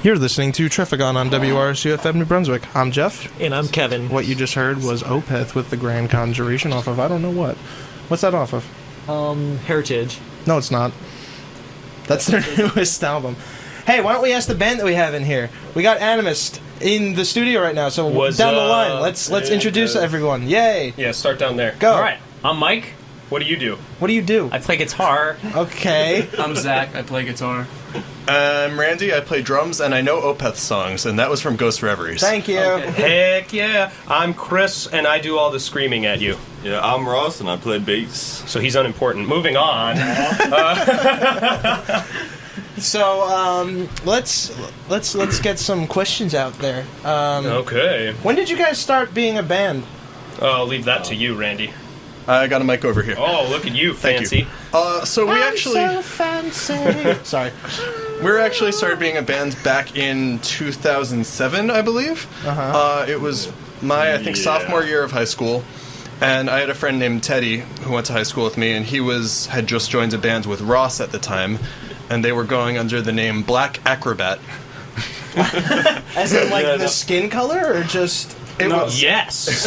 You're listening to Trephagon on WRSU-FM New Brunswick. I'm Jeff. And I'm Kevin. What you just heard was Opeth with the Grand Conjuration off of I don't know what. What's that off of? Heritage. No, it's not. That's their newest album. Hey, why don't we ask the band that we have in here? We got Animist in the studio right now, so down the line, let's introduce everyone. Yay! Yeah, start down there. Go. All right, I'm Mike. What do you do? What do you do? I play guitar. Okay. I'm Zach. I play guitar. I'm Randy. I play drums, and I know Opeth songs, and that was from Ghost Reveries. Thank you. Okay. Heck yeah. I'm Chris, and I do all the screaming at you. Yeah, I'm Ross, and I play bass. So he's unimportant. Moving on. So let's get some questions out there. Okay. When did you guys start being a band? I'll leave that to you, Randy. I got a mic over here. Oh, look at you, Thank fancy. you. So we so fancy. Sorry. we actually started being a band back in 2007, I believe. It was my, I think, sophomore year of high school. And I had a friend named Teddy who went to high school with me, and he had just joined a band with Ross at the time, and they were going under the name Black Acrobat. As in, like, the skin color, or just... Yes.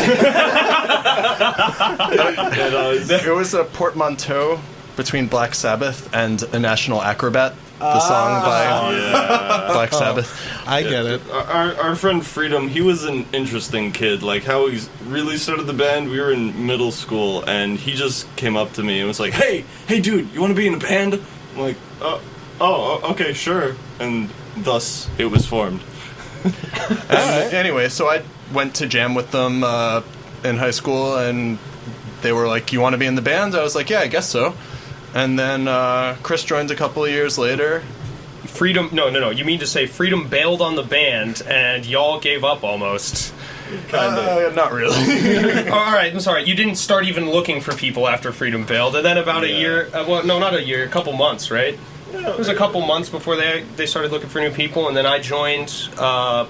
It was a portmanteau between Black Sabbath and A National Acrobat, the song by Black Sabbath. I get it. Our friend Freedom, he was an interesting kid. Like, how he really started the band, we were in middle school, and he just came up to me and was like, hey dude, you want to be in a band? I'm like, okay, sure. And thus, it was formed. Anyway, so I went to jam with them in high school, and they were like, you want to be in the band? I was like, yeah, I guess so. And then Chris joined a couple of years later. Freedom, no. You mean to say Freedom bailed on the band, and y'all gave up almost? Not really. All right, I'm sorry. You didn't start even looking for people after Freedom bailed, and then about a year, not a year, a couple months, right? It was a couple months before they started looking for new people, and then I joined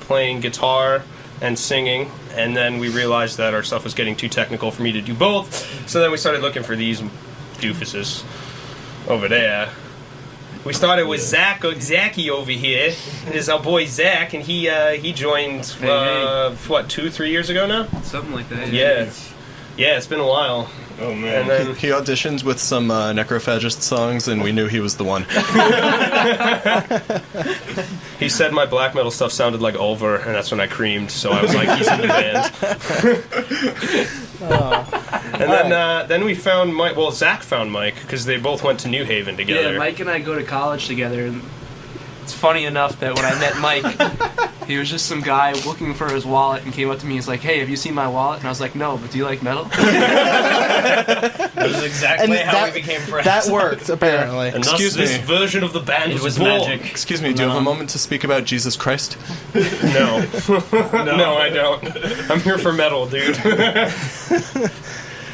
playing guitar and singing, and then we realized that our stuff was getting too technical for me to do both, so then we started looking for these doofuses over there. We started with Zachy over here. It is our boy Zach, and he joined, 2-3 years ago now? Something like that. Yeah, it's been a while. Oh, man. And then He auditioned with some Necrophagist songs, and we knew he was the one. he said my black metal stuff sounded like Over, and that's when I creamed, so I was like, he's in the band. And then we found Mike. Well, Zach found Mike, because they both went to New Haven together. Yeah, Mike and I go to college together, and it's funny enough that when I met Mike, he was just some guy looking for his wallet and came up to me. He's like, hey, have you seen my wallet? And I was like, no, but do you like metal? That was exactly how we became friends. That worked, apparently. And Excuse thus, this me. version of the band was born. magic. Excuse me, do you have a moment to speak about Jesus Christ? No. No, I don't. I'm here for metal, dude.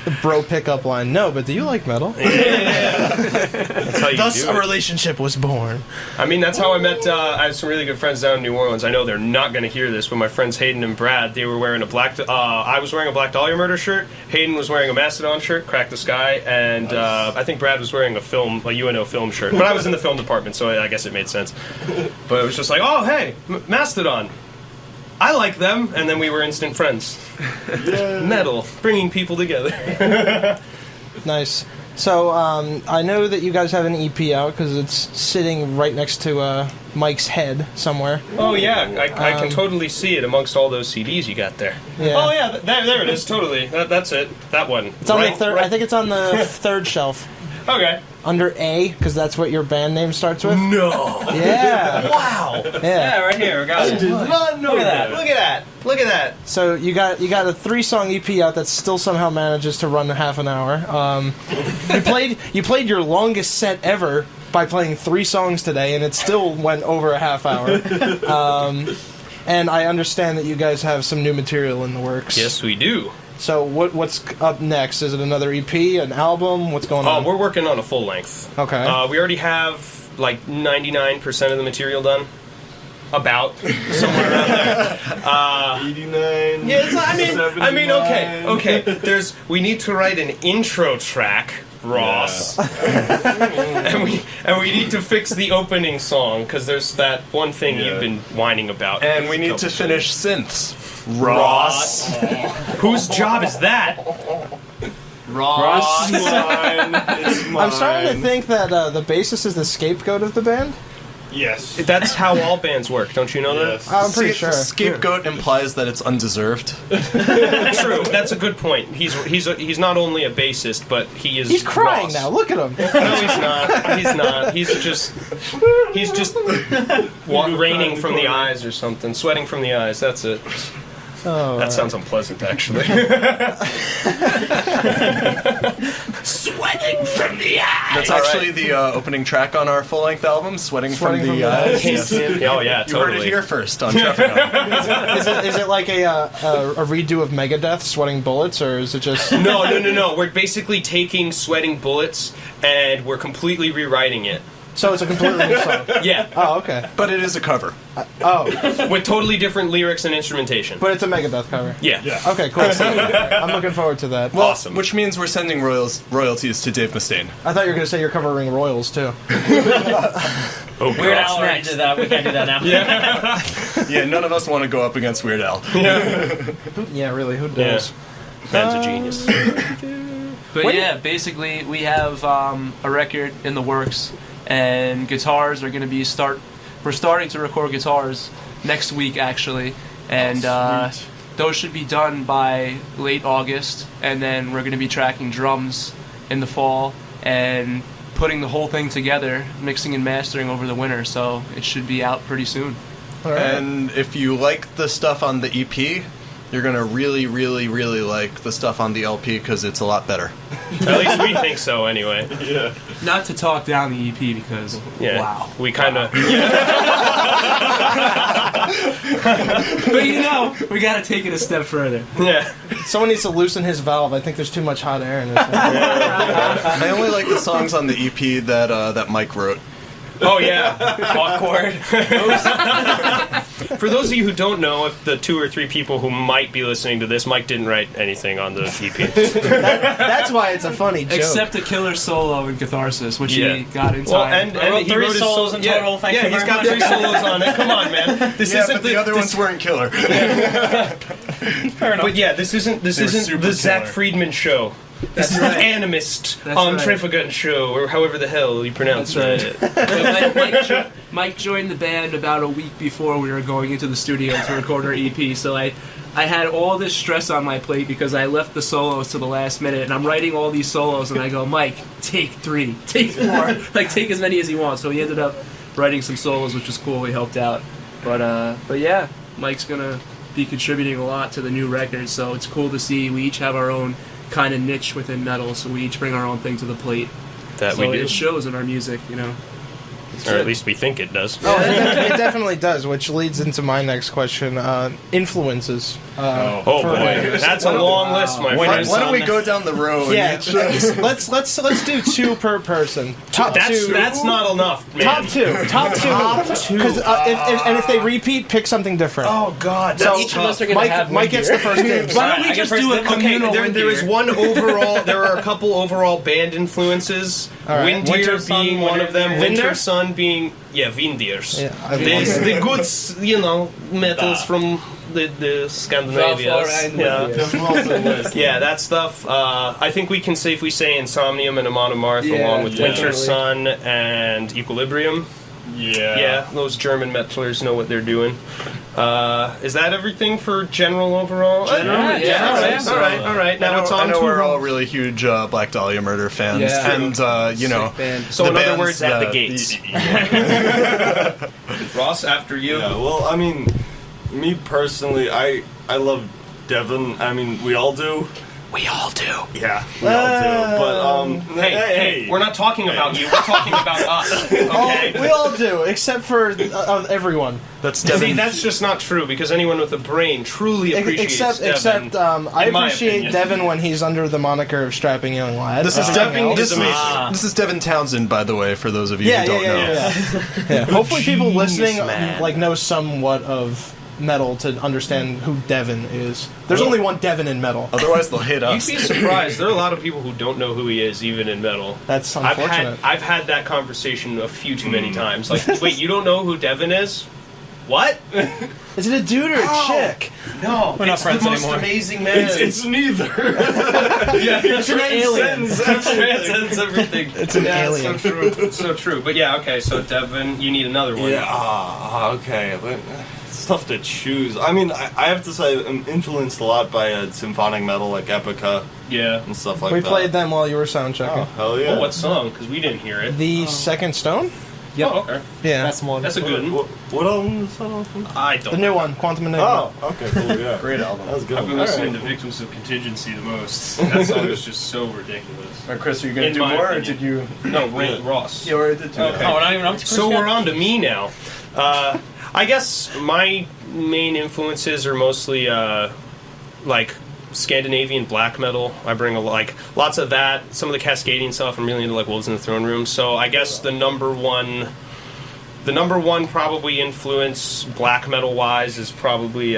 The bro pickup line. No, but do you like metal? Yeah. That's how you Thus, do a it. relationship was born. I mean, that's how I met. I have some really good friends down in New Orleans. I know they're not going to hear this, but my friends Hayden and Brad, they were wearing a black. I was wearing a Black Dahlia Murder shirt. Hayden was wearing a Mastodon shirt, Crack the Sky, and I think Brad was wearing a UNO film shirt. But I was in the film department, so I guess it made sense. But it was just like, oh, hey, Mastodon. I like them, and then we were instant friends. Metal, bringing people together. Nice. So, I know that you guys have an EP out because it's sitting right next to Mike's head somewhere. Oh yeah, I can totally see it amongst all those CDs you got there. Yeah. Oh yeah, there it is. Totally, that's it. That one. It's on the third. I think it's on the third shelf. Okay. Under A, because that's what your band name starts with. No. Yeah. Wow. Yeah. Right here. Got it. Not know Look at that. Look at that. Look at that. So you got a 3-song EP out that still somehow manages to run half an hour. You played your longest set ever by playing 3 songs today, and it still went over a half hour. And I understand that you guys have some new material in the works. Yes, we do. So what's up next? Is it another EP, an album? What's going on? We're working on a full length. Okay. We already have like 99% of the material done. About somewhere around there. 89. Yeah, I mean, okay. We need to write an intro track Ross. and we need to fix the opening song because there's that one thing you've been whining about. And we need to finish synths. Ross. Whose job is that? Ross. It's mine. It's mine. I'm starting to think that the bassist is the scapegoat of the band. Yes. That's how all bands work, don't you know Yes. I'm pretty sure. Scapegoat implies that it's undeserved. that? True. That's a good point. He's not only a bassist, but he is. He's crying Ross. now. Look at him. No, he's not. He's not. He's just raining from the eyes or something, sweating from the eyes. That's it. Oh, That sounds unpleasant, actually. Sweating from the eyes. That's actually the opening track on our full-length album, Sweating from the Eyes. Yes. Oh yeah, You heard totally. it here first on Trephagon. Is it like a redo of Megadeth, Sweating Bullets, or is it just... No. We're basically taking Sweating Bullets and we're completely rewriting it. So it's a completely new song? Yeah, Oh, okay. But it is a cover. Oh, with totally different lyrics and instrumentation. but it's a Megadeth cover. Yeah. Okay, cool. I'm looking forward to that. Well, Awesome. Which means we're sending royalties to Dave Mustaine. I thought you were going to say you're covering Royals, too. Oh, Weird God. Al already did that. We can't do that now. Yeah, none of us want to go up against Weird Al. Yeah, really, who does? Man's a genius. But yeah, basically we have a record in the works, and guitars are going to be we're starting to record guitars next week actually, and those should be done by late August, and then we're going to be tracking drums in the fall and putting the whole thing together, mixing and mastering over the winter, so it should be out pretty soon. All right. And if you like the stuff on the EP, you're going to really, really, really like the stuff on the LP because it's a lot better. At least we think so, anyway. Yeah. Not to talk down the EP because, Yeah. wow. We kind of. But we got to take it a step further. Yeah. Someone needs to loosen his valve. I think there's too much hot air in this. I only like the songs on the EP that Mike wrote. Oh yeah, awkward. For those of you who don't know, if the 2 or 3 people who might be listening to this, Mike didn't write anything on the EP. That's why it's a funny joke. Except a killer solo in Catharsis, which Yeah. he got in time. Well, and I wrote he 3 wrote his solos in total, thank you he's very got much. 3 solos on it. Come on, man. This Yeah, isn't but the other ones weren't killer. But yeah, this isn't super the Zach killer. Friedman show. This is right. the Animist That's on right. Trephagon show, or however the hell you pronounce That's it. But Mike joined the band about a week before we were going into the studio to record our EP, so I had all this stress on my plate because I left the solos to the last minute, and I'm writing all these solos, and I go, Mike, take 3, take 4, like take as many as you want. So he ended up writing some solos, which was cool. He helped out, but yeah, Mike's gonna be contributing a lot to the new record, so it's cool to see we each have our own kind of niche within metal, so we each bring our own thing to the plate. That So we do, it shows in our music, or at least we think it does. Oh, it definitely does, which leads into my next question. Influences. Oh for boy, writers. that's a long list, my Why friend. don't we go down the road? Yeah, let's do 2 per person. Top That's 2. that's not enough, man. Top 2. Top 2. Because if they repeat, pick something different. Oh God, so that's each of us tough. are gonna have Mike gets the first dibs. Why don't we I just get do a first dibs. communal Okay, wind there is here? one overall. There are a couple overall band influences. All right. Windir Winter Sun, being one of them. Winter Windir? Sun being Windirs. Yeah, I There's the good, metals from the Scandinavias. Yeah, that stuff. I think we can safely say Insomnium and Amon Amarth, Yeah, along with Winter definitely. Sun and Equilibrium. Yeah, those German metalers know what they're doing. Is that everything for general overall? Yeah, All right. Now it's I on know to we're all really huge Black Dahlia Murder fans, Yeah. and So the in other bands words, at the that- gates. Ross, after you. Yeah, well, I mean, me personally, I love Devin. I mean, we all do. We all do. Yeah, we all do. But Hey, we're not talking about you. We're talking about us. Okay. We all do, except for everyone. That's See, Devin. that's just not true because anyone with a brain truly appreciates Except Devin. I in my appreciate opinion. Devin when he's under the moniker of strapping young lad. This is Everything else- This amazing. is Devin Townsend, by the way, for those of you Yeah, who don't know. yeah. Hopefully, people listening man. know somewhat of metal to understand who Devin is. There's only one Devin in metal. Otherwise, they'll hit us. You'd be surprised. There are a lot of people who don't know who he is, even in metal. That's unfortunate. I've had that conversation a few too many times. Like, wait, you don't know who Devin is? What? Is it a dude or a chick? No, We're not it's friends the most anymore. amazing man. It's neither. yeah, It's an alien. transcends everything. It's an alien. It's so true. It's so true. But yeah, okay. So Devin, you need another one. Yeah, okay, but it's tough to choose. I mean, I have to say I'm influenced a lot by symphonic metal like Epica Yeah. and stuff like We that. played them while you were sound checking. Oh, hell yeah. Well, what song? Because we didn't hear it. The Second Stone? Yep. Oh, okay. Yeah. That's one. That's a good one. What album is that on? I don't. The new one, Quantum Enigma. Oh, okay, cool, yeah. Great album. That was a good. I've been one. listening Alright. to Victims of Contingency the most. That song is just so ridiculous. All right, Chris, are you going In to do my more, or opinion. did you? No, Ross. You already did too. Okay. Oh, we're not even up to Chris So yet? we're on to me now. I guess my main influences are mostly like Scandinavian black metal. I bring lots of that. Some of the Cascadian stuff. I'm really into like Wolves in the Throne Room. So I guess the number one probably influence black metal wise is probably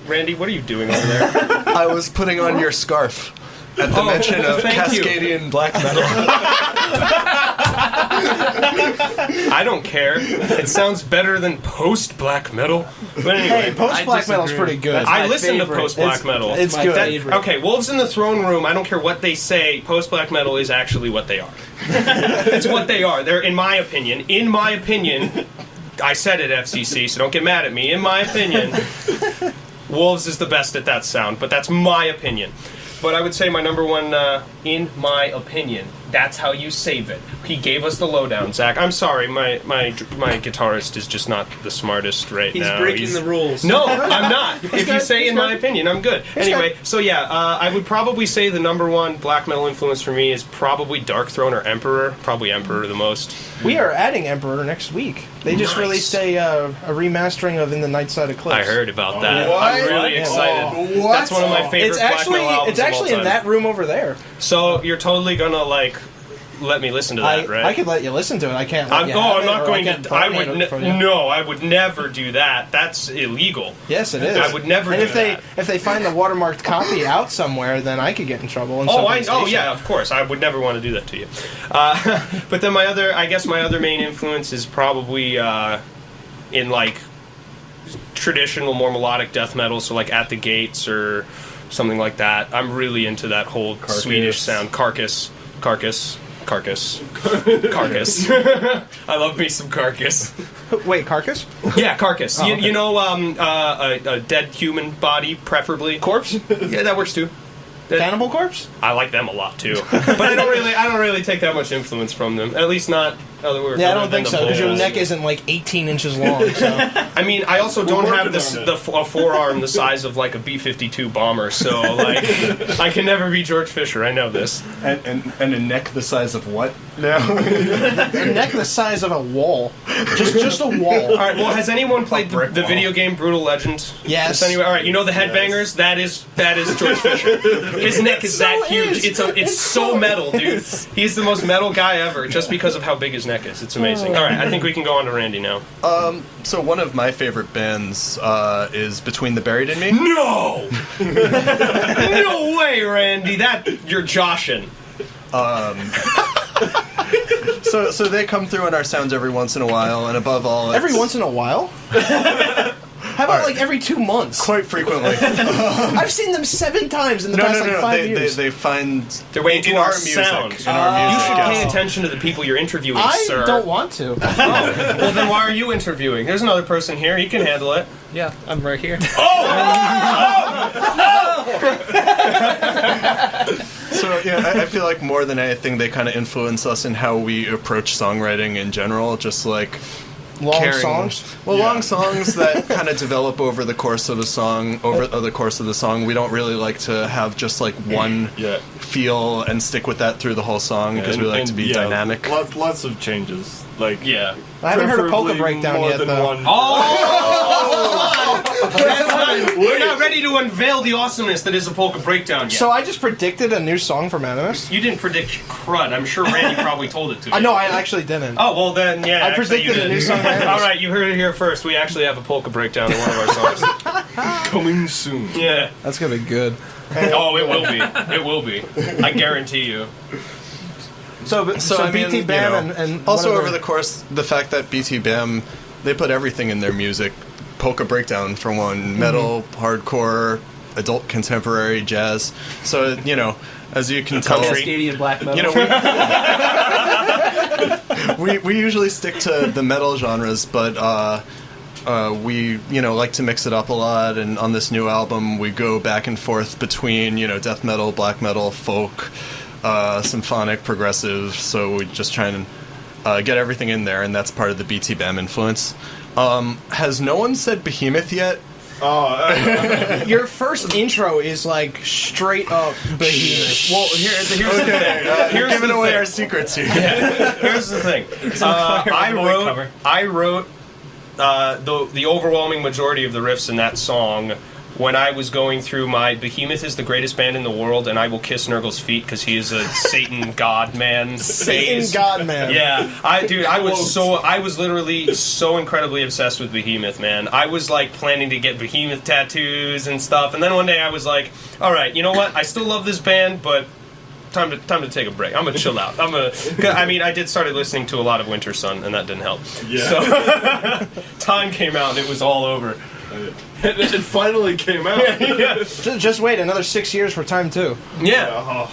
Randy. What are you doing over there? I was putting on your scarf at the mention of thank you. Cascadian black metal. I don't care. It sounds better than post black metal. But anyway, Hey, post black metal's disagree. pretty good. I my listen to favorite. post black metal. It's my good. favorite. Okay, Wolves in the Throne Room, I don't care what they say, post-black metal is actually what they are. It's what they are. They're, in my opinion, I said it, FCC, so don't get mad at me. In my opinion, Wolves is the best at that sound, but that's my opinion. But I would say my number one, in my opinion, that's how you save it. He gave us the lowdown, Zach. I'm sorry, my guitarist is just not the smartest right He's now. breaking the rules. No, I'm not. If you say, he's in my good. opinion, I'm good. Anyway, so yeah, I would probably say the number one black metal influence for me is probably Dark Throne or Emperor. Probably Emperor the most. We are adding Emperor next week. They just Nice. released a remastering of In the Night Side Eclipse. I heard about that. What? I'm really Yeah. excited. What? That's one of my favorite It's black actually metal albums it's actually of all in time. that room over there. So you're totally gonna like let me listen to that, right? I could let you listen to it. I can't. Let I'm, you oh, have I'm it, not or going can to. I donate would it for you. no. I would never do that. That's illegal. Yes, it is. I would never And do if they that. if they find the watermarked copy out somewhere, then I could get in trouble. And Oh, yeah, of course. I would never want to do that to you. But then my other main influence is probably in like traditional, more melodic death metal. So like At the Gates or something like that. I'm really into that whole Swedish sound. Carcass. I love me some Carcass. Wait, Carcass? Yeah, Carcass. Oh, okay. You know, a dead human body, preferably. Corpse? Yeah, that works too. Cannibal Corpse? I like them a lot too, but I don't really take that much influence from them. At least not other words. Yeah, I don't think so, because your neck isn't like 18 inches long. So I mean, I also don't have working on it. a forearm the size of like a B-52 bomber, so like I can never be George Fisher. I know this. And a neck the size of what? Now? a neck the size of a wall, just a wall. All right. Well, has anyone played the brick wall. video game Brutal Legend? Yes. Anyway, all right. You know the Headbangers? That is George Fisher. His neck is that huge. It's so metal, dude. He's the most metal guy ever, just because of how big his neck is. It's amazing. All right. I think we can go on to Randy now. So one of my favorite bands is Between the Buried and Me. No! No way, Randy. You're joshing. So they come through in our sounds every once in a while, and above all, it's Every once in a while? How about like every 2 months? quite frequently. I've seen them 7 times in the past like 5 years. They find They're way into in our our music. sound. In our You music, should yes. pay attention to the people you're interviewing, I sir. don't want to. Well, then why are you interviewing? There's another person here. He can handle it. Yeah, I'm right here. So yeah, I feel like more than anything, they kind of influence us in how we approach songwriting in general. Just like Long caring- songs? Well, Yeah. long songs that kind of develop over the course of a song. Over the course of the song, we don't really like to have just like one Yeah. feel and stick with that through the whole song because we like to be dynamic. Lots of changes. Like Yeah. I haven't heard a polka preferably breakdown more yet, than though. one. Oh! That's We're not ready to unveil the awesomeness that is a polka breakdown yet. So I just predicted a new song from Animist. You didn't predict crud. I'm sure Randy probably told it to you. No, I actually didn't. Oh, well then, yeah. I actually, predicted you a did. new song from Animist. All right, you heard it here first. We actually have a polka breakdown in one of our songs. Coming soon. Yeah. That's gonna be good. Oh, it will be. It will be. I guarantee you. So I mean, BT Bam and also whatever. over the course, the fact that BT Bam, they put everything in their music. Polka breakdown for one, metal, hardcore, adult contemporary, jazz. So as you can tell, Cascadian black metal. we usually stick to the metal genres, but we like to mix it up a lot. And on this new album, we go back and forth between death metal, black metal, folk, symphonic, progressive. So we just try and get everything in there, and that's part of the BT Bam influence. Has no one said Behemoth yet? Your first intro is like straight up Behemoth. Well, here's the thing. Here's Giving the away thing. our secrets here. Here's the thing. I wrote the overwhelming majority of the riffs in that song when I was going through my Behemoth is the greatest band in the world, and I will kiss Nurgle's feet because he is a Satan God man. Satan God Man. Yeah, I was literally so incredibly obsessed with Behemoth, man. I was like planning to get Behemoth tattoos and stuff, and then one day I was like, all right, you know what? I still love this band, but time to take a break. I'm gonna chill out. I did started listening to a lot of Winter Sun, and that didn't help. Yeah. So time came out, and it was all over. It finally came out. Yeah. Just wait another 6 years for Time 2. Yeah.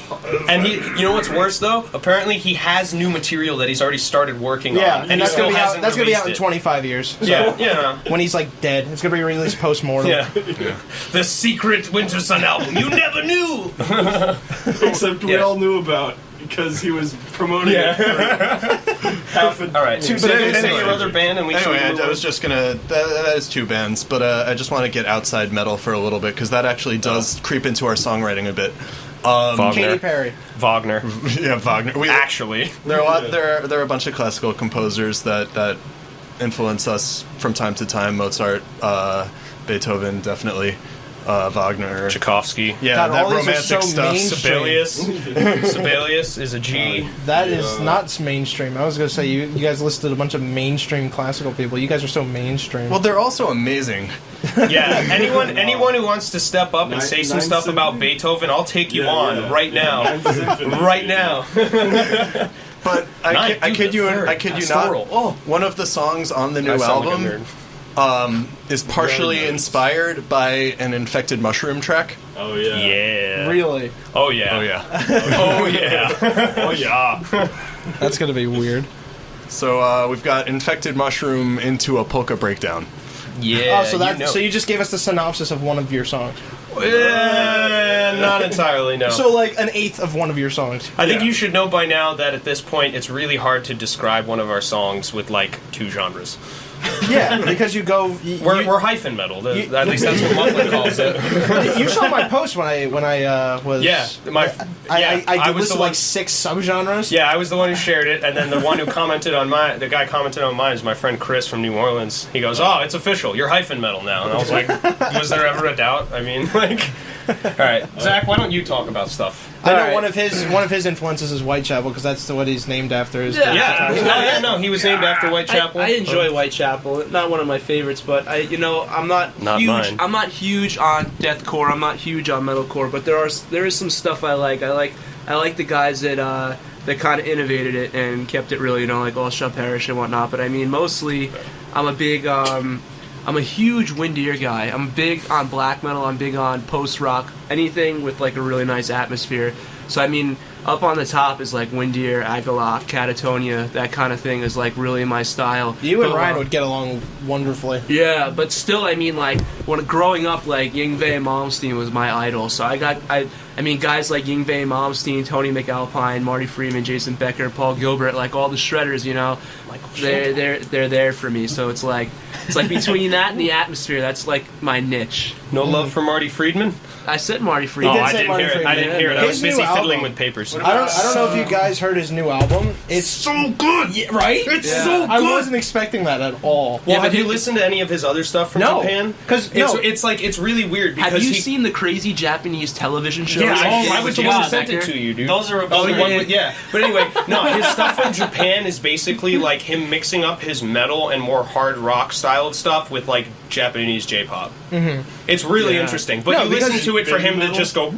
And you know what's worse though? Apparently he has new material that he's already started working on, and that's he still gonna be out. hasn't That's gonna be out in released 25 years. So Yeah. when he's like dead, it's gonna be released post mortem. Yeah. The secret Winter Sun album you never knew. Except we all knew about because he was promoting it for half a... All right. So say your other band, and we Anyway, should move I on. was just gonna. That is two bands, but I just want to get outside metal for a little bit because that actually does creep into our songwriting a bit. Katy Perry. Wagner. Yeah, Wagner. Actually. There are a lot. There are a bunch of classical composers that influence us from time to time. Mozart, Beethoven, definitely. Wagner, Tchaikovsky. Yeah, God, that all these are romantic so stuff. mainstream. Sibelius is a G. That is not mainstream. I was gonna say you guys listed a bunch of mainstream classical people. You guys are so mainstream. Well, they're also amazing. Yeah, anyone who wants to step up and say some Ninth stuff about Symphony? Beethoven, I'll take you Yeah, on yeah. right now. Right now. But I kid you not. Pastoral. Oh. One of the songs on the new I sound like a album nerd. is partially Very nice. inspired by an Infected Mushroom track. Oh, yeah. Yeah. Really? Oh yeah. Oh yeah. Oh yeah. Oh, yeah. That's gonna be weird. So we've got Infected Mushroom into a polka breakdown. Yeah. Oh, so you just gave us the synopsis of one of your songs. Not entirely, no. So like an eighth of one of your songs. I think you should know by now that at this point it's really hard to describe one of our songs with like two genres. Yeah, because you go. We're hyphen metal. At least that's what Mufflin calls it. You saw my post when I was. Yeah, I was listed the one. like 6 subgenres. Yeah, I was the one who shared it, and then the one who commented on the guy commented on mine is my friend Chris from New Orleans. He goes, "Oh, it's official. You're hyphen metal now." And I was like, "Was there ever a doubt?" I mean, like, all right, Zach, why don't you talk about stuff? I know Alright. one of his influences is Whitechapel because that's what he's named after. His Yeah, he was named after Whitechapel. I enjoy Whitechapel. Not one of my favorites, but I'm not huge. mine. I'm not huge on deathcore. I'm not huge on metalcore. But there is some stuff I like. I like the guys that kind of innovated it and kept it really, like All Shall Perish and whatnot. But I mean, mostly, I'm a huge Wind Ear guy. I'm big on black metal. I'm big on post rock. Anything with like a really nice atmosphere. So I mean, up on the top is like Wind Ear, Agalloch, Catatonia. That kind of thing is like really my style. You and But, Ryan would get along wonderfully. Yeah, but still, I mean, like when growing up, like Yngwie Malmsteen was my idol. So I mean, guys like Yngwie Malmsteen, Tony McAlpine, Marty Friedman, Jason Becker, Paul Gilbert, like all the shredders, they're there for me. So it's like between that and the atmosphere, that's like my niche. No love for Marty Friedman? I said Marty Friedman. did I say didn't Marty hear it. I Friedman, didn't hear it. I His was new busy fiddling album- with papers. years. I don't know if you guys heard his new album. It's So good! yeah, right. It's so good! I wasn't expecting that at all. Well, have you listened to any of his other stuff from No. Japan? 'Cause- it's, no. it's really weird because Have you seen the crazy Japanese television shows? Yeah, Oh I my was the one who God, sent it Hector. to you, dude. Those are Oh, the one yeah. with, yeah. But anyway, no, his stuff from Japan is basically like him mixing up his metal and more hard rock style of stuff with like Japanese J-pop. Mm-hmm. It's really interesting. But No, you listen because to it for him to metal? just go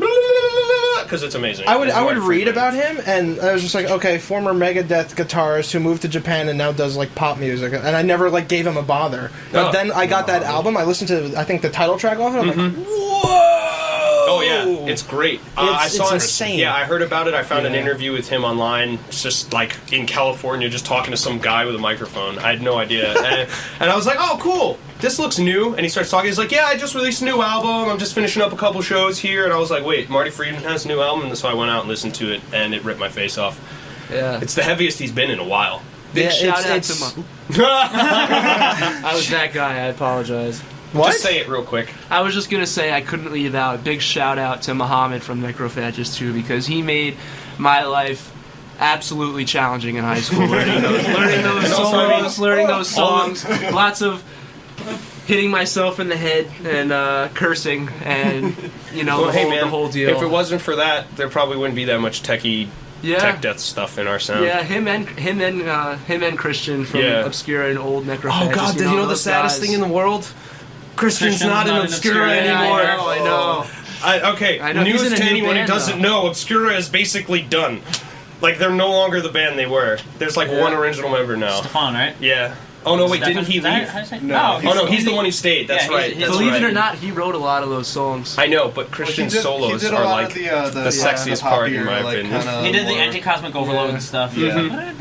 because it's amazing. I would It's I would hard read for about him, and I was just like, okay, former Megadeth guitarist who moved to Japan and now does like pop music, and I never like gave him a bother. But Oh. then I got that album. I listened to I think the title track off it. I'm like, whoa! Oh yeah, it's great. I saw it's it. insane. Yeah, I heard about it. I found an Yeah. interview with him online. It's just like in California, just talking to some guy with a microphone. I had no idea, and I was like, "Oh, cool! This looks new." And he starts talking. He's like, "Yeah, I just released a new album. I'm just finishing up a couple shows here." And I was like, "Wait, Marty Friedman has a new album?" And so I went out and listened to it, and it ripped my face off. Yeah. It's the heaviest he's been in a while. Big Yeah, shout out it's- to I was that guy. I apologize. What? Just say it real quick. I was just gonna say I couldn't leave out. Big shout out to Muhammad from Necrophagus too, because he made my life absolutely challenging in high school. learning those also, I mean, solos, learning those songs, lots of hitting myself in the head and cursing, and Well, the whole deal. if it wasn't for that, there probably wouldn't be that much techie yeah. tech death stuff in our sound. Yeah, him and Christian from Yeah. Obscura and Old Necrophagus. Oh God! You know the those saddest guys. thing in the world? Christian's not in Obscura Yeah, anymore. I know. Okay, I know, he's news in a to new anyone who band, doesn't though. know, Obscura is basically done. Like, they're no longer the band they were. There's like one original member now. Stefan, right? Yeah. Oh no, wait, Stefan- didn't he is that leave? how you say it? No. Oh no, he's the one who stayed. That's Yeah, he's- right. he's- That's Believe right. it or not, he wrote a lot of those songs. I know, but Christian's he solos did a are lot like of the sexiest part, in my opinion. He did the anti-cosmic overload and stuff. Yeah.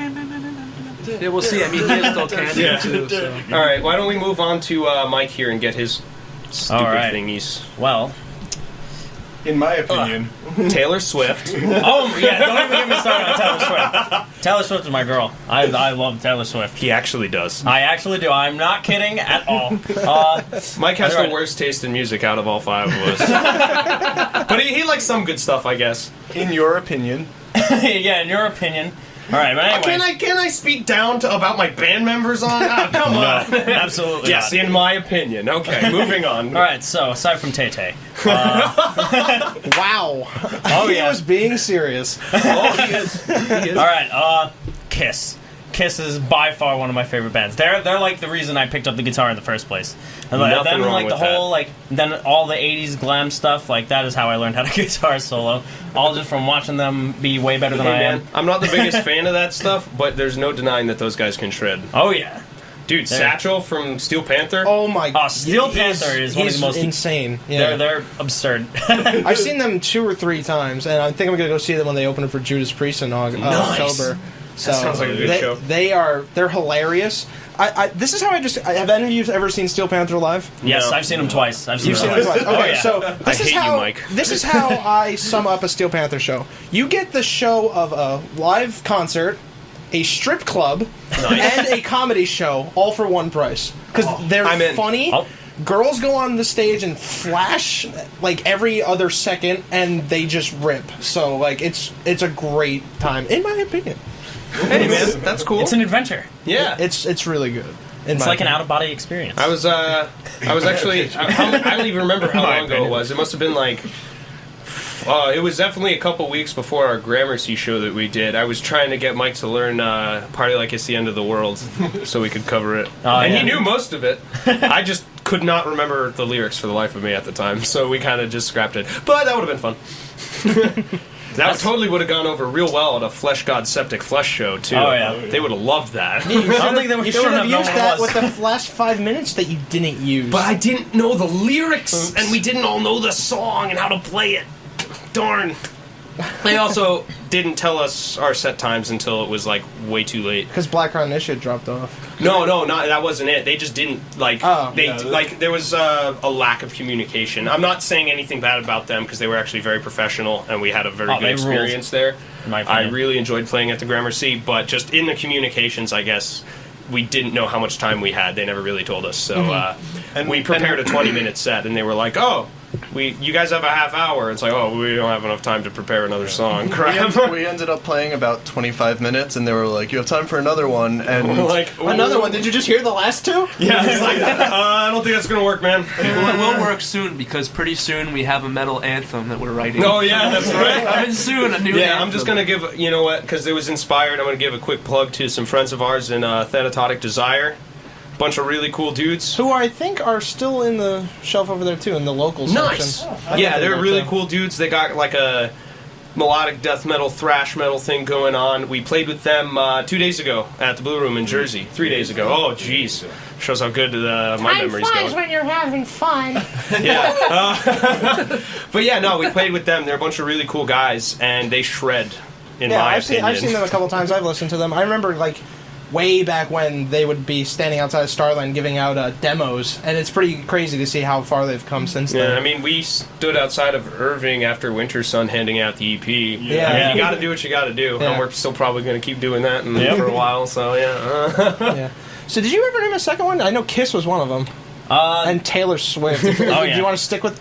Yeah, we'll see. I mean, he is still canon Yeah. too. So. All right, why don't we move on to Mike here and get his stupid All right. thingies? Well, In my opinion, Taylor Swift. oh yeah, don't even get me started on Taylor Swift. Taylor Swift is my girl. I love Taylor Swift. He actually does. I actually do. I'm not kidding at all. Mike has Right. the worst taste in music out of all five of us. But he likes some good stuff, I guess. in your opinion, Yeah, in your opinion. All right, but anyway. Can I speak down to about my band members on? Oh, come on. No, absolutely Yes, not. in my opinion. Okay, moving on. All right, so aside from Tay Tay, Wow. oh He yeah, was being serious. Oh, he is. all right, Kiss. Kiss is by far one of my favorite bands. They're like the reason I picked up the guitar in the first place. And Nothing then wrong like the with that. whole like then all the '80s glam stuff, like that is how I learned how to guitar solo. All just from watching them be way better than Hey, I man, am. I'm not the biggest fan of that stuff, but there's no denying that those guys can shred. Oh yeah. Dude, Satchel from Steel Panther. Oh my. Steel he's- Panther is one of he's the most insane. Yeah. They're absurd. I've seen them 2 or 3 times, and I think I'm gonna go see them when they open it for Judas Priest in October. So sounds like a good show. They're hilarious. This is how have any of you ever seen Steel Panther live? Yes, No. I've seen them twice. You've seen them twice. Okay, Oh, yeah. so this is hate you, how Mike. this is how I sum up a Steel Panther show. You get the show of a live concert, a strip club, and a comedy show, all for one price. Because they're I'm in. funny. Oh. Girls go on the stage and flash like every other second, and they just rip. So like it's a great time, in my opinion. Hey, man, that's cool. It's an adventure. Yeah. It's really good. It's like an out-of-body experience. I was actually. I don't even remember how long ago it was. It must have been like. It was definitely a couple weeks before our Gramercy show that we did. I was trying to get Mike to learn "Party Like It's the End of the World" so we could cover it, and yeah. he knew most of it. I just could not remember the lyrics for the life of me at the time, so we kind of just scrapped it. But that would have been fun. That totally would have gone over real well at a Flesh God Septic Flesh show too. Oh, yeah. They would have loved that. I don't think they You they should wouldn't have known used what it that was. with the last 5 minutes that you didn't use. But I didn't know the lyrics, and we didn't all know the song and how to play it. Darn. They also didn't tell us our set times until it was like way too late. Because Black Crown Initiate dropped off. No, not that wasn't it. They just didn't like. Oh. There was a lack of communication. I'm not saying anything bad about them because they were actually very professional and we had a very Oh, good they experience there. in my I opinion. really enjoyed playing at the Gramercy, but just in the communications, I guess we didn't know how much time we had. They never really told us, so Mm-hmm. and we prepared a 20-minute set, and they were like, "Oh, you guys have a half hour. It's like, oh, we don't have enough time to prepare another song. Crap. We ended up playing about 25 minutes, and they were like, you have time for another one, and We're like, Another one. Did you just hear the last two? Yeah, it's like, I don't think that's gonna work, man. Well, it will work soon because pretty soon we have a metal anthem that we're writing. Oh yeah, that's right. I mean, soon a new. Yeah, anthem. I'm just gonna give, you know what, because it was inspired, I'm gonna give a quick plug to some friends of ours in Thanatotic Desire. Bunch of really cool dudes. Who I think are still in the shelf over there too, in the local Nice. section. Yeah, they're really too. cool dudes. They got like a melodic death metal, thrash metal thing going on. We played with them 2 days ago at the Blue Room in Jersey. 3 days ago. Oh, jeez. Shows how good my memory's going. when you're having fun. Yeah. But yeah, no, we played with them. They're a bunch of really cool guys, and they shred, in Yeah, my I've opinion. seen them a couple times. I've listened to them. I remember like way back when they would be standing outside of Starland giving out demos, and it's pretty crazy to see how far they've come since Yeah, then. I mean, we stood outside of Irving after Winter Sun handing out the EP. Yeah. I mean, Yeah. you gotta do what you gotta do, Yeah. and we're still probably gonna keep doing that Yep. for a while, so yeah. Yeah. So did you ever name a second one? I know Kiss was one of them, and Taylor Swift. Do yeah. you want to stick with?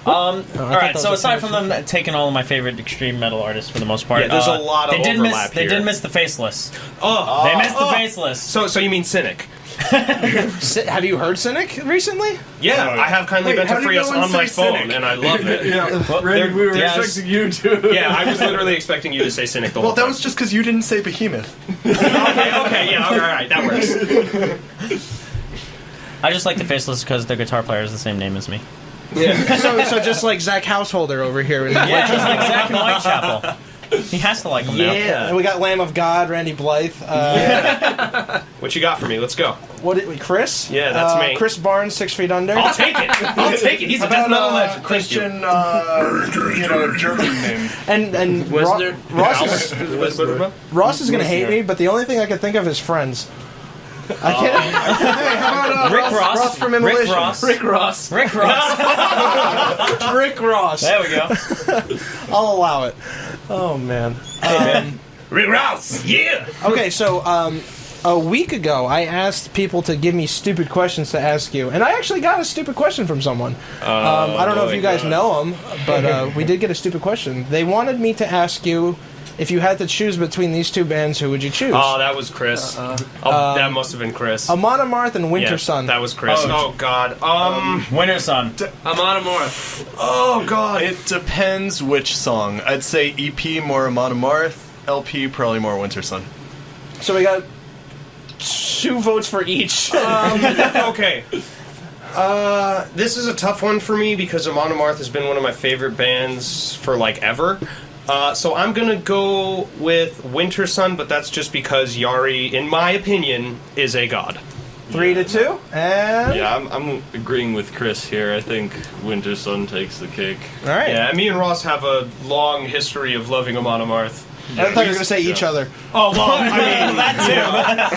All right, that so was a aside from them taking all of my favorite extreme metal artists for the most part, Yeah, there's a lot of they did overlap They here. did miss the Faceless. Oh, They missed the Faceless. So you mean Cynic? Have you heard Cynic recently? Yeah, I have kindly Wait, been how to do free you us go and on my say phone, Cynic? and I love it. yeah, Randy, we were yes. expecting you to. Yeah, I was literally expecting you to say Cynic the whole Well, that time. was just because you didn't say Behemoth. Okay, yeah, all right, that works. I just like the Faceless because their guitar player is the same name as me. Yeah. So just like Zach Householder over here. Yeah, he's like Zach in Whitechapel. He has to like him now. Yeah. And we got Lamb of God, Randy Blythe. What you got for me? Let's go. Chris? Yeah, that's me. Chris Barnes, 6 Feet Under. I'll take it. I'll take it. He's a death metal legend. Thank you. Christian, German name. And Wisner? Ross is going to hate me, but the only thing I can think of is Friends. I can't. Hey, how about Rick Ross. Ross from Rick Immolation? Ross. Rick Ross. Rick Ross. Rick Ross. There we go. I'll allow it. Oh man. Rick Ross. Yeah. Okay, so a week ago I asked people to give me stupid questions to ask you, and I actually got a stupid question from someone. I don't know if you guys know him, but we did get a stupid question. They wanted me to ask you, if you had to choose between these two bands, who would you choose? Oh, that was Chris. That must have been Chris. Amon Amarth and Winter Yeah, Sun. that was Chris. Oh God. Winter Sun. I'm on a Morph. Oh God. It depends which song. I'd say EP more Amon Amarth, LP probably more Winter Sun. So we got 2 votes for each. Okay. This is a tough one for me because Amon Amarth has been one of my favorite bands for like ever. So I'm gonna go with Winter Sun, but that's just because Yari, in my opinion, is a god. 3-2, and Yeah, I'm agreeing with Chris here. I think Winter Sun takes the cake. all right. Yeah, me and Ross have a long history of loving Amon Amarth. I thought you were going to say each other. Oh well, I mean that too.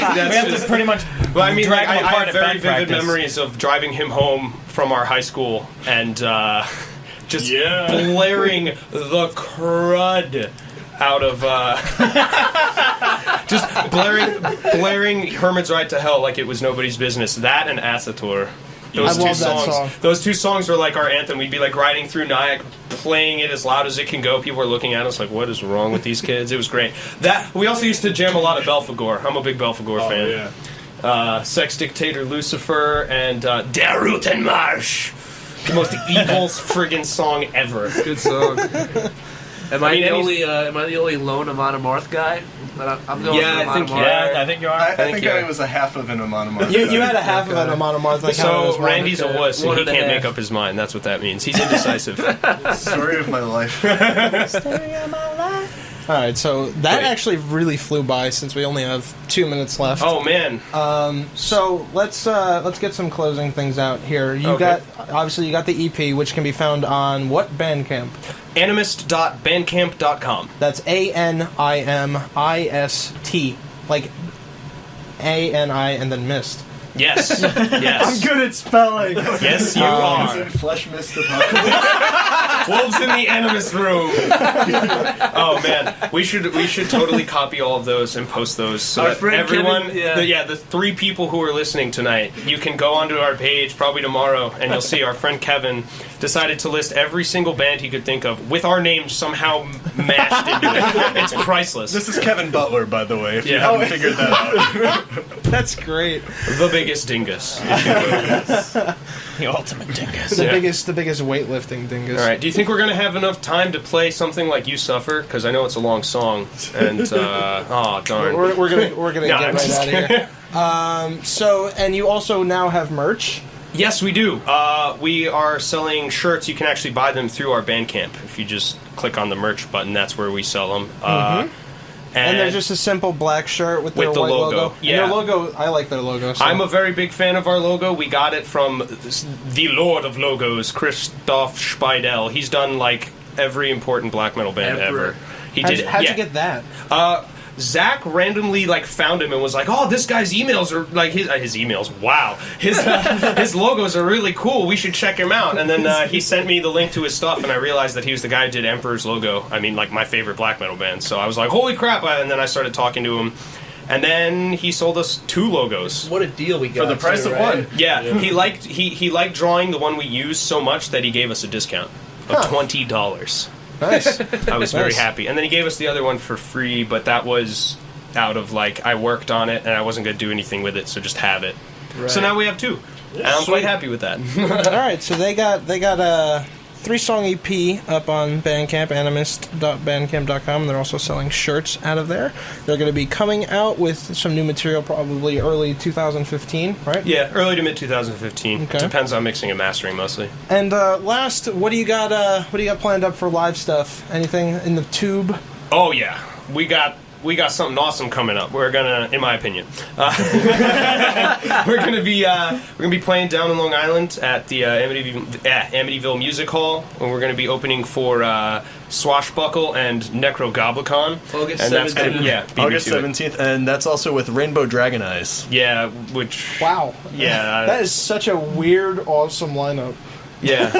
We That's have just, to pretty much well, I mean, drag like, him I apart have at very band vivid practice. memories of driving him home from our high school and just Yeah. blaring the crud out of just blaring Hermit's Ride to Hell like it was nobody's business. That and Asator. Those I two love that songs. song. Those two songs were like our anthem. We'd be like riding through Nyack, playing it as loud as it can go. People were looking at us like, "What is wrong with these kids?" It was great. That we also used to jam a lot of Belphegor. I'm a big Belphegor fan. Yeah. Sex Dictator Lucifer and Der Rutenmarsch. The most evil friggin' song ever. Good song. Am I mean, the any- only lone Amon Amarth guy? I'm going Yeah, for I Amon think- Amarth. Yeah, I think you are. I think think you're- I was a half of an Amon Amarth. You had a half of an Amon Amarth. Like So Randy's a wuss and One he and a can't half. make up his mind. That's what that means. He's indecisive. Story of my life. All right, so that Great. actually really flew by since we only have 2 minutes left. Oh man. So let's get some closing things out here. You Okay. got you got the EP, which can be found on what Bandcamp? Animist.bandcamp.com. That's ANIMIST, like ANI and then mist. Yes. I'm Yes. good at spelling. Yes, you are. Flesh Mist Apocalypse. Wolves in the Animist room. Oh man, we should totally copy all of those and post those so Our that friend everyone, Kevin, the 3 people who are listening tonight, you can go onto our page probably tomorrow and you'll see our friend Kevin decided to list every single band he could think of with our names somehow mashed into it. It's priceless. This is Kevin Butler, by the way, if you Yeah. haven't figured that out. That's great. The biggest dingus. The ultimate dingus. The Yeah. biggest weightlifting dingus. All right. Do you think we're gonna have enough time to play something like "You Suffer"? Because I know it's a long song, and oh darn. We're gonna No, get I'm right just out of here. So, and you also now have merch. Yes, we do. We are selling shirts. You can actually buy them through our Bandcamp. If you just click on the merch button, that's where we sell them. And they're just a simple black shirt with their With the white logo. logo. Yeah. And their logo, I like their logo. So. I'm a very big fan of our logo. We got it from the Lord of Logos, Christoph Speidel. He's done like every important black metal band Emperor. ever. He How'd, did. how'd yeah. you get that? Zach randomly like found him and was like, "Oh, this guy's emails are like his emails. Wow, his logos are really cool. We should check him out." And then he sent me the link to his stuff, and I realized that he was the guy who did Emperor's logo. I mean, like my favorite black metal band. So I was like, "Holy crap!" And then I started talking to him, and then he sold us 2 logos. What a deal we got For the price of one. Yeah, he liked drawing the one we used so much that he gave us a discount of $20. Nice. I was very Nice. happy. And then he gave us the other one for free, but that was out of like I worked on it and I wasn't going to do anything with it, so just have it. So now we have 2. And I'm quite happy with that. All right, so they got a 3-song EP up on Bandcamp, animist.bandcamp.com, and they're also selling shirts out of there. They're going to be coming out with some new material probably early 2015, right? Yeah, early to mid 2015. Okay. Depends on mixing and mastering mostly. And last, what do you got planned up for live stuff? Anything in the tube? Oh yeah, we got something awesome coming up. We're gonna, in my opinion, we're gonna be playing down in Long Island at the Amityville Music Hall, and we're gonna be opening for Swashbuckle and Necrogoblicon. August And that's gonna 17th. beat me August to it. 17th, and that's also with Rainbow Dragon Eyes. Yeah, which Wow. yeah, That is such a weird, awesome lineup. yeah.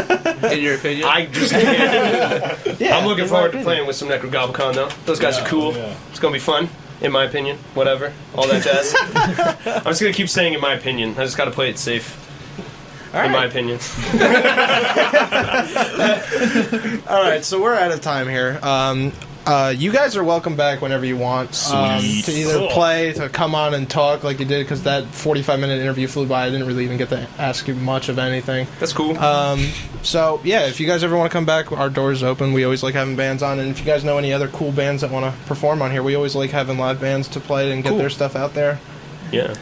In your opinion? I just Yeah, I'm looking in my forward to opinion. playing with some Necrogoblicon though. Those guys are cool. yeah. It's gonna be fun, in my opinion. Whatever, all that jazz. I'm just gonna keep saying in my opinion. I just gotta play it safe. In my opinion. All right, so we're out of time here. You guys are welcome back whenever you want. Sweet. To either play, to come on and talk like you did, because that 45-minute interview flew by. I didn't really even get to ask you much of anything. That's cool. So, yeah, if you guys ever want to come back, our door's open. We always like having bands on. And if you guys know any other cool bands that want to perform on here, we always like having live bands to play and get Cool. their stuff out there. Yeah.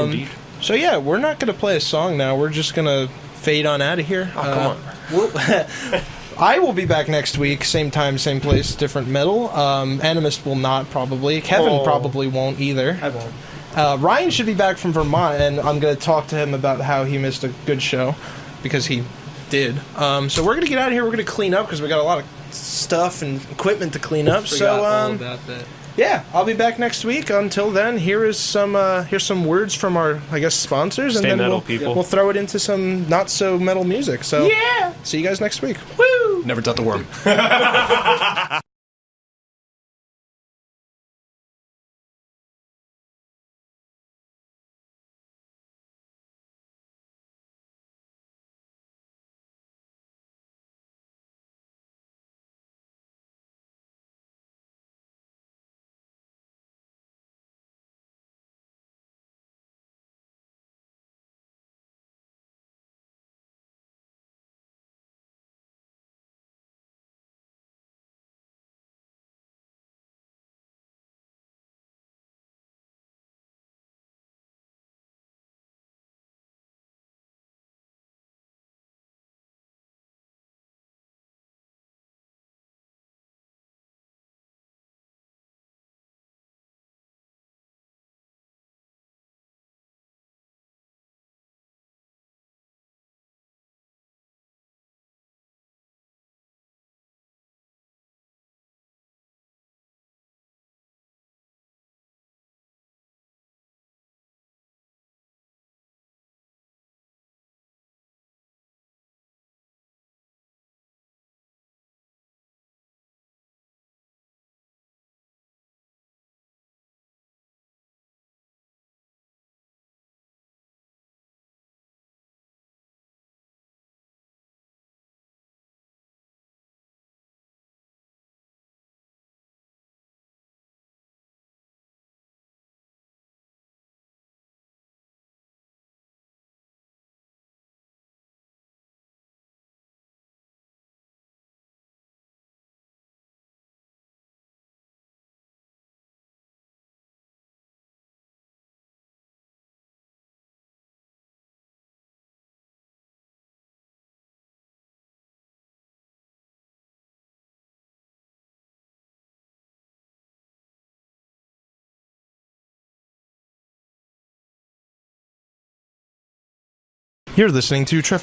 Indeed. So, yeah, we're not going to play a song now. We're just going to fade on out of here. Oh, come on. I will be back next week, same time, same place, different metal. Animist will not, probably. Kevin probably won't either. I won't. Ryan should be back from Vermont, and I'm going to talk to him about how he missed a good show, because he did. So we're going to get out of here. We're going to clean up, because we got a lot of stuff and equipment to clean up. Forgot So, all about that. yeah, I'll be back next week. Until then, here's some words from our, I guess, sponsors, Stay and then metal, people. we'll throw it into some not so metal music. So yeah, see you guys next week. Never taught the worm. You're listening to Trephagon.